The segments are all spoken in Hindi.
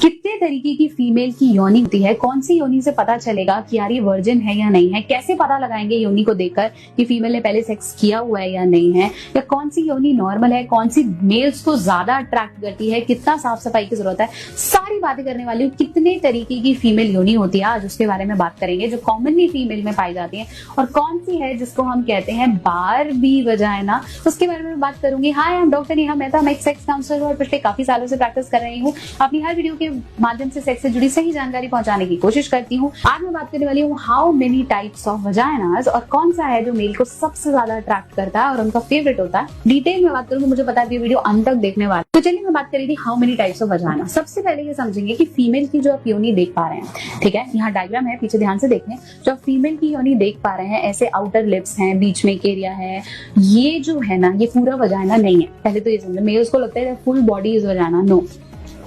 कितने तरीके की फीमेल की योनि होती है, कौन सी योनि से पता चलेगा कि यार ये वर्जिन है या नहीं है, कैसे पता लगाएंगे योनि को देखकर कि फीमेल ने पहले सेक्स किया हुआ है या नहीं है, या कौन सी योनि नॉर्मल है, कौन सी मेल्स को ज्यादा अट्रैक्ट करती है, कितना साफ सफाई की जरूरत है, सारी बातें करने वाली हूँ। कितने तरीके की फीमेल योनि होती है आज उसके बारे में बात करेंगे, जो कॉमनली फीमेल में पाई जाती है, और कौन सी है जिसको हम कहते हैं बारबी वजाइना, उसके बारे में बात करूंगी। Hi, I am doctor Neha Mehta, मैं एक सेक्स काउंसलर हूं और पिछले काफी सालों से प्रैक्टिस कर रही हूँ। अपनी हर वीडियो के माध्यम से सेक्स से जुड़ी सही जानकारी पहुंचाने की कोशिश करती हूँ। आज मैं बात करने वाली हूँ हाउ मेनी टाइप्स ऑफ वजाइनास, और कौन सा है जो मेल को सबसे ज्यादा अट्रैक्ट करता है और उनका फेवरेट होता है। डिटेल में बात करूंगी, मुझे पता है वीडियो अंत तक देखने वाले। तो चलिए मैं बात करी थी how many types of vagina. सबसे पहले ये समझेंगे कि फीमेल की जो आप योनि देख पा रहे हैं, ठीक है, यहाँ डायग्राम है, पीछे ध्यान से देखें। जो आप फीमेल की योनि देख पा रहे हैं, ऐसे आउटर लिप्स हैं, बीच में एक एरिया है, ये जो है ना, ये पूरा वजाइना नहीं है। पहले तो ये समझे, मेल्स को लगता है full body is vagina, no,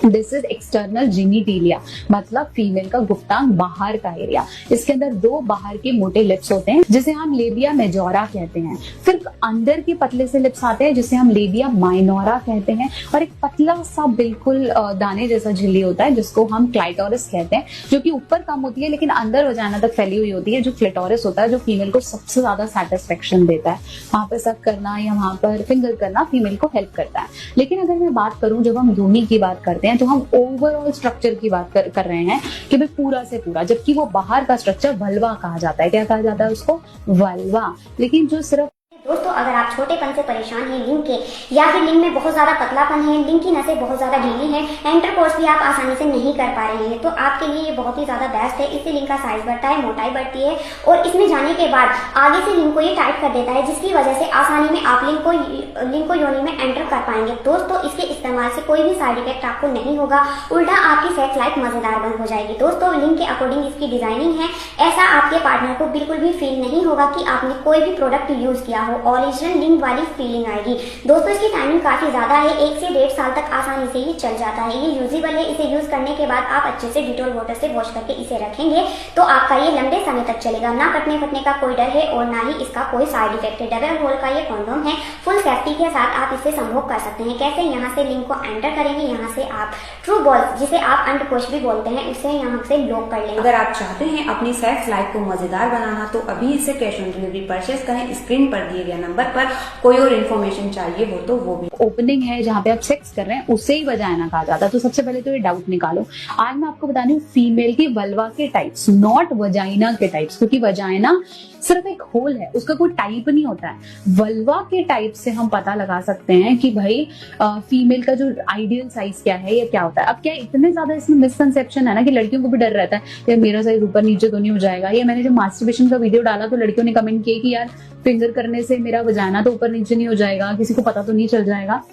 this is external genitalia, मतलब फीमेल का गुप्तांग, बाहर का एरिया। इसके अंदर दो बाहर के मोटे लिप्स होते हैं जिसे हम लेबिया मेजोरा कहते हैं। फिर अंदर के पतले से लिप्स आते हैं जिसे हम लेबिया माइनोरा कहते हैं, और एक पतला सा बिल्कुल दाने जैसा झिल्ली होता है जिसको हम क्लाइटोरिस कहते हैं, जो कि ऊपर कम होती है लेकिन अंदर वजाइना तक फैली हुई होती है, जो क्लिटोरिस होता है, जो फीमेल को सबसे ज्यादा सेटिस्फेक्शन देता है। वहां पर सक करना या वहां पर फिंगर करना फीमेल को हेल्प करता है। लेकिन अगर मैं बात करूं, जब हम योनि की बात करते हैं तो हम ओवरऑल स्ट्रक्चर की बात कर रहे हैं कि भाई पूरा से पूरा, जबकि वो बाहर का स्ट्रक्चर वल्वा कहा जाता है। क्या कहा जाता है उसको? वल्वा। लेकिन जो सिर्फ दोस्तों, अगर आप छोटेपन से परेशान हैं लिंग के, या फिर लिंग में बहुत ज्यादा पतलापन है, लिंग की नसें बहुत ज्यादा ढीली हैं, इंटरकोर्स भी आप आसानी से नहीं कर पा रहे हैं, तो आपके लिए ये बहुत ही ज्यादा बेस्ट है। इससे लिंग का साइज बढ़ता है, मोटाई बढ़ती है, और इसमें जाने के बाद आगे से लिंग को ये टाइट कर देता है, जिसकी वजह से आसानी में आप लिंग को योनि में एंटर कर पाएंगे। दोस्तों, इसके इस्तेमाल से कोई भी साइड इफेक्ट आपको नहीं होगा, उल्टा आपकी सेक्स लाइफ मजेदार बन हो जाएगी। दोस्तों, लिंग के अकॉर्डिंग इसकी डिजाइनिंग है, ऐसा आपके पार्टनर को बिल्कुल भी फील नहीं होगा कि आपने कोई भी प्रोडक्ट यूज किया हो, ओरिजिनल लिंग वाली फीलिंग आएगी। दोस्तों, इसकी टाइमिंग काफी ज्यादा है, 1 से 1.5 साल तक आसानी से ये चल जाता है। ये यूजेबल है, इसे यूज करने के बाद आप अच्छे से डिटॉल वाटर से वॉश करके इसे रखेंगे तो आपका ये लंबे समय तक चलेगा। ना कटने फटने का कोई डर है और ना ही इसका कोई साइड इफेक्ट है। डबल होल का ये कॉन्डोम है, फुल सेफ्टी के साथ आप इसे संभोग कर सकते हैं। कैसे? यहाँ से लिंग को एंटर करेंगे, यहाँ से आप ट्रू बॉल्स, जिसे आप अंडकोश भी बोलते हैं, इसे यहाँ से लॉक कर लेंगे। अगर आप चाहते हैं अपनी सेक्स लाइफ को मजेदार बनाना तो अभी इसे कैश ऑन डिलीवरी परचेस करें। स्क्रीन पर दिए गए नंबर पर कोई और इन्फॉर्मेशन चाहिए हो तो वो भी। ओपनिंग है जहां पे आप सेक्स कर रहे हैं, उसे ही वजाइना कहा जाता है। तो सबसे पहले तो ये डाउट निकालो। आज मैं आपको बता रही हूँ फीमेल की वल्वा के टाइप्स, नॉट वजाइना के टाइप्स, क्योंकि वजाइना सिर्फ एक होल है, उसका कोई टाइप नहीं होता है। वल्वा के टाइप से हम पता लगा सकते हैं कि भाई फीमेल का जो आइडियल साइज क्या है या क्या होता है। अब क्या इतने ज्यादा इसमें मिसकंसेप्शन है ना कि लड़कियों को भी डर रहता है यार मेरा साइज ऊपर नीचे तो नहीं हो जाएगा। या मैंने जब मास्टरबेशन का वीडियो डाला तो लड़कियों ने कमेंट किए कि यार फिंगर करने से मेरा वजाइना तो ऊपर नीचे नहीं हो जाएगा, किसी को पता तो नहीं चल जाएगा।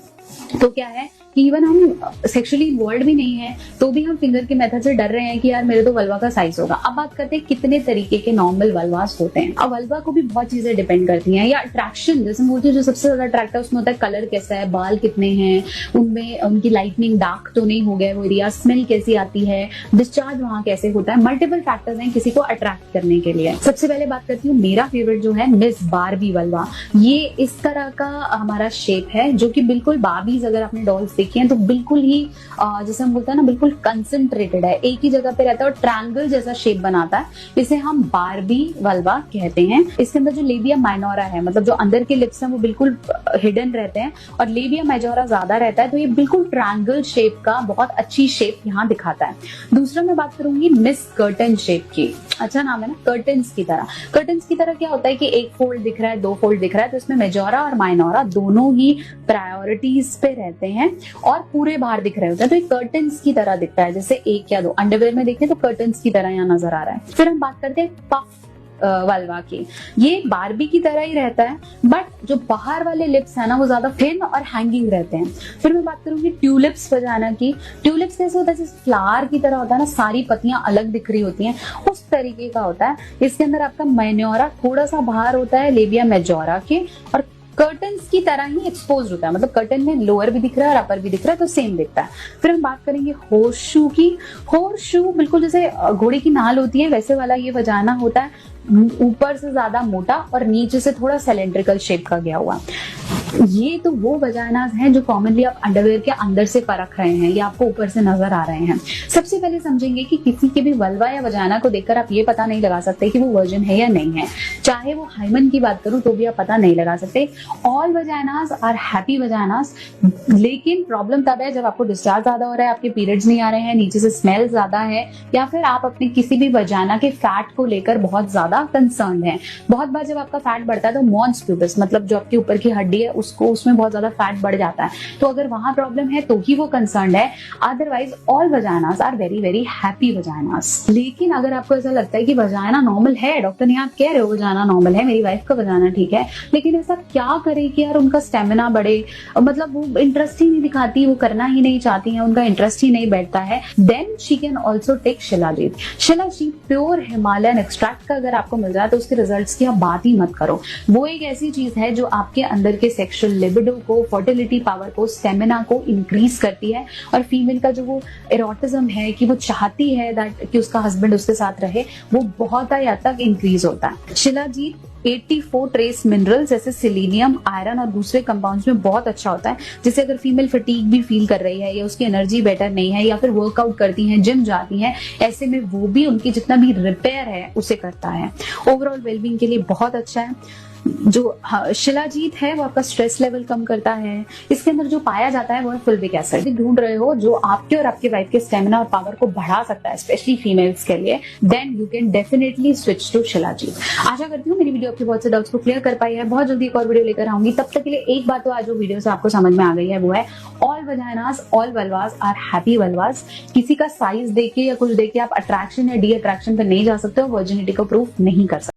तो क्या है कि इवन हम सेक्सुअली इन्वॉल्व भी नहीं है तो भी हम फिंगर के मेथड से डर रहे हैं कि यार मेरे तो वल्वा का साइज होगा। अब बात करते हैं कितने तरीके के नॉर्मल वल्वास होते हैं। अब वल्वा को भी बहुत चीजें डिपेंड करती हैं, या अट्रैक्शन, जैसे बोलते हैं जो सबसे ज्यादा अट्रैक्ट है उसमें होता है कलर कैसा है, बाल कितने हैं, उनमें उनकी लाइटनिंग डार्क तो नहीं हो गए वो एरिया, स्मेल कैसी आती है, डिस्चार्ज वहां कैसे होता है। मल्टीपल फैक्टर्स हैं किसी को अट्रैक्ट करने के लिए। सबसे पहले बात करती हूँ, मेरा फेवरेट जो है मिस बारबी वल्वा। ये इस तरह का हमारा शेप है जो कि बिल्कुल बार्बीज, अगर आपने डॉल्स देखी हैं तो बिल्कुल ही जैसे हम बोलते हैं ना, बिल्कुल कंसंट्रेटेड है, एक ही जगह पे रहता है और ट्रायंगल जैसा शेप बनाता है। इसे हम बारबी वल्वा कहते हैं। इसके अंदर जो लेबिया माइनोरा है, मतलब जो अंदर के लिप्स हैं वो बिल्कुल हिडन रहते हैं और लेबिया मेजोरा ज्यादा रहता है, तो ये बिल्कुल ट्रायंगल शेप का बहुत अच्छी शेप यहाँ दिखाता है। दूसरा मैं बात करूंगी मिस कर्टन शेप की। अच्छा नाम है ना, कर्टन्स की तरह। कर्टन्स की तरह क्या होता है कि एक फोल्ड दिख रहा है, 2 फोल्ड दिख रहा है, तो इसमें मेजोरा और माइनोरा दोनों ही प्रायोरिटीज पे रहते हैं और पूरे बाहर दिख रहे होते हैं, तो ये कर्टन्स की तरह दिखता है। जैसे 1 या 2 अंडरवेयर में देखें तो कर्टन्स की तरह यहाँ नजर आ रहा है। फिर हम बात करते हैं पफ वल्वा की। ये बारबी की तरह ही रहता है, बट जो बाहर वाले लिप्स है ना वो ज्यादा थिन और हैंगिंग रहते हैं। फिर मैं बात करूंगी ट्यूलिप्स वजाइना की। ट्यूलिप्स कैसे होता है? जैसे फ्लावर की तरह होता है ना, सारी पत्तियां अलग दिख रही होती हैं, उस तरीके का होता है। इसके अंदर आपका माइनोरा थोड़ा सा बाहर होता है लेबिया मेजोरा के, और कर्टन्स की तरह ही एक्सपोज होता है, मतलब कर्टन में लोअर भी दिख रहा है और अपर भी दिख रहा है, तो सेम दिखता है। फिर हम बात करेंगे हॉर्स शू की। हॉर्स शू बिल्कुल जैसे घोड़े की नाल होती है वैसे वाला ये वजाइना होता है। ऊपर से ज्यादा मोटा और नीचे से थोड़ा सिलेंड्रिकल शेप का गया हुआ। ये तो वो वजाइनास हैं जो कॉमनली आप अंडरवेयर के अंदर से परख रहे हैं या आपको ऊपर से नजर आ रहे हैं। सबसे पहले समझेंगे कि किसी के भी वल्वा या वजाइना को देखकर आप ये पता नहीं लगा सकते कि वो वर्जिन है या नहीं है। चाहे वो हाइमन की बात करूं तो भी आप पता नहीं लगा सकते। All vaginas are happy vaginas, लेकिन प्रॉब्लम तब है जब आपको डिस्चार्ज ज्यादा हो रहा है, आपके पीरियड्स नहीं आ रहे हैं, नीचे से स्मेल ज्यादा है, या फिर आप अपने किसी भी वजाइना के फैट को लेकर बहुत ज्यादा कंसर्न है। बहुत बार जब आपका फैट बढ़ता है तो मॉन्स प्यूबिस मतलब जो आपके ऊपर की हड्डी है उसमें बहुत ज्यादा फैट बढ़ जाता है, तो अगर वहां प्रॉब्लम है तो ही वो कंसर्न है। Otherwise all vaginas are very very happy vaginas. लेकिन अगर आपको ऐसा लगता है कि वजाइना नॉर्मल है, डॉक्टर ने आप कह रहे हो वजाइना नॉर्मल है, मेरी वाइफ का वजाइना ठीक है, लेकिन ऐसा क्या करे कि यार उनका स्टेमिना बढ़े, मतलब वो इंटरेस्ट ही नहीं दिखाती, वो करना ही नहीं चाहती है, उनका इंटरेस्ट ही नहीं बैठता है, then she can also take shilajit. Shilajit pure Himalayan extract का अगर आपको मिल जाए तो उसके रिजल्ट्स की आप बात ही मत करो। वो एक ऐसी चीज है जो आपके अंदर के सेक्सुअल लिबिडो को, फर्टिलिटी पावर को, स्टेमिना को इंक्रीज करती है, और फीमेल का जो वो एरोटिज्म है कि वो चाहती है दैट कि उसका हस्बैंड उसके साथ रहे, वो बहुत हद तक इंक्रीज होता है। शिलाजीत 84 ट्रेस मिनरल्स जैसे सिलीनियम, आयरन और दूसरे कंपाउंड्स में बहुत अच्छा होता है, जिससे अगर फीमेल फटीग भी फील कर रही है या उसकी एनर्जी बेटर नहीं है या फिर वर्कआउट करती हैं, जिम जाती हैं, ऐसे में वो भी उनकी जितना भी रिपेयर है उसे करता है। ओवरऑल वेलबींग के लिए बहुत अच्छा है। जो शिलाजीत है वो आपका स्ट्रेस लेवल कम करता है। इसके अंदर जो पाया जाता है वो है फुलविक एसिड। ढूंढ रहे हो जो आपके और आपके वाइफ के स्टेमिना और पावर को बढ़ा सकता है, स्पेशली फीमेल्स के लिए, then you can definitely switch to shilajit. आशा करती हूँ मेरी वीडियो आपके बहुत से डाउट्स को क्लियर कर पाई है। बहुत जल्दी एक और वीडियो लेकर आऊंगी, तब तक के लिए एक बात तो आज वो वीडियो से आपको समझ में आ गई है, वो है ऑल वजाइनास, ऑल वल्वास आर हैप्पी वल्वास। किसी का साइज देख के या कुछ देख के आप अट्रैक्शन या डी अट्रैक्शन पर नहीं जा सकते हो, वर्जिनिटी को प्रूव नहीं कर सकते।